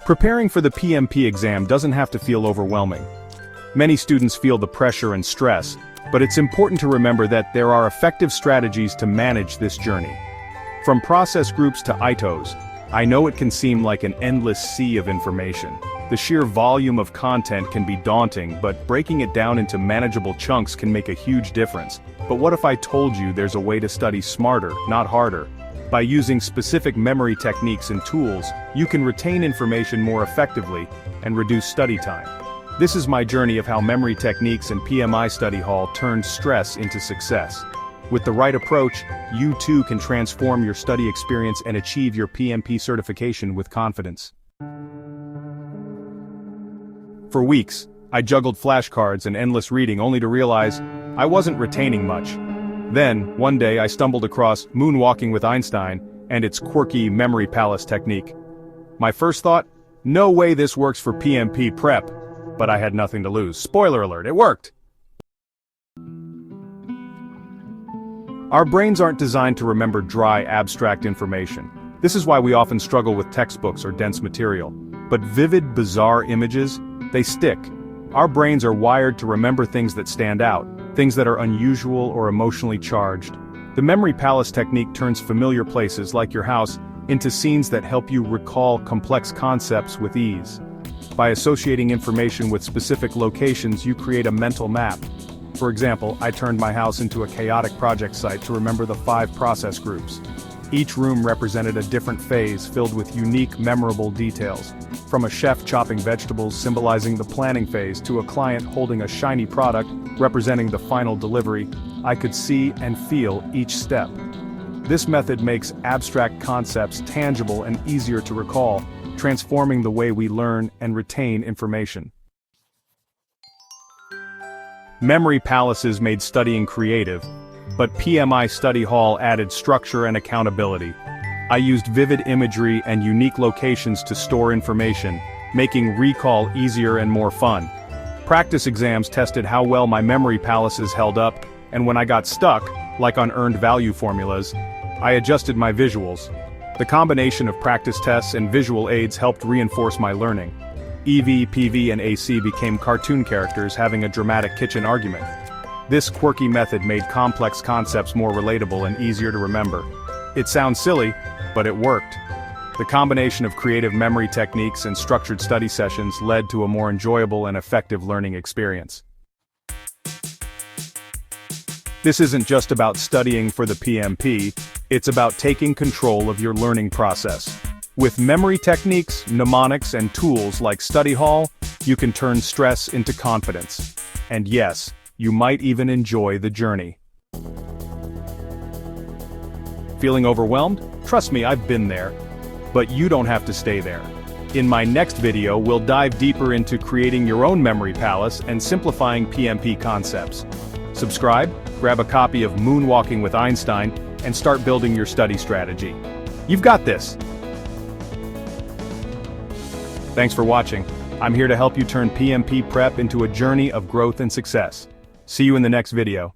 Preparing for the PMP exam doesn't have to feel overwhelming. Many students feel the pressure and stress, but it's important to remember that there are effective strategies to manage this journey. From process groups to ITTOs, I know it can seem like an endless sea of information. The sheer volume of content can be daunting, but breaking it down into manageable chunks can make a huge difference. But what if I told you there's a way to study smarter, not harder? By using specific memory techniques and tools, you can retain information more effectively and reduce study time. This is my journey of how memory techniques and PMI study hall turned stress into success. With the right approach, you too can transform your study experience and achieve your PMP certification with confidence. For weeks, I juggled flashcards and endless reading only to realize I wasn't retaining much. Then, one day I stumbled across Moonwalking with Einstein and its quirky memory palace technique. My first thought, no way this works for PMP prep, but I had nothing to lose. Spoiler alert, it worked! Our brains aren't designed to remember dry, abstract information. This is why we often struggle with textbooks or dense material. But vivid, bizarre images, they stick. Our brains are wired to remember things that stand out, things that are unusual or emotionally charged. The memory palace technique turns familiar places like your house into scenes that help you recall complex concepts with ease. By associating information with specific locations, you create a mental map. For example, I turned my house into a chaotic project site to remember the 5 process groups. Each room represented a different phase filled with unique, memorable details. From a chef chopping vegetables symbolizing the planning phase to a client holding a shiny product representing the final delivery, I could see and feel each step. This method makes abstract concepts tangible and easier to recall, transforming the way we learn and retain information. Memory palaces made studying creative, but PMI Study Hall added structure and accountability. I used vivid imagery and unique locations to store information, making recall easier and more fun. Practice exams tested how well my memory palaces held up, and when I got stuck, like on earned value formulas, I adjusted my visuals. The combination of practice tests and visual aids helped reinforce my learning. EV, PV, and AC became cartoon characters having a dramatic kitchen argument. This quirky method made complex concepts more relatable and easier to remember. It sounds silly, but it worked. The combination of creative memory techniques and structured study sessions led to a more enjoyable and effective learning experience. This isn't just about studying for the PMP, it's about taking control of your learning process. With memory techniques, mnemonics, and tools like Study Hall, you can turn stress into confidence. And yes, you might even enjoy the journey. Feeling overwhelmed? Trust me, I've been there. But you don't have to stay there. In my next video, we'll dive deeper into creating your own memory palace and simplifying PMP concepts. Subscribe, grab a copy of Moonwalking with Einstein, and start building your study strategy. You've got this! Thanks for watching. I'm here to help you turn PMP prep into a journey of growth and success. See you in the next video.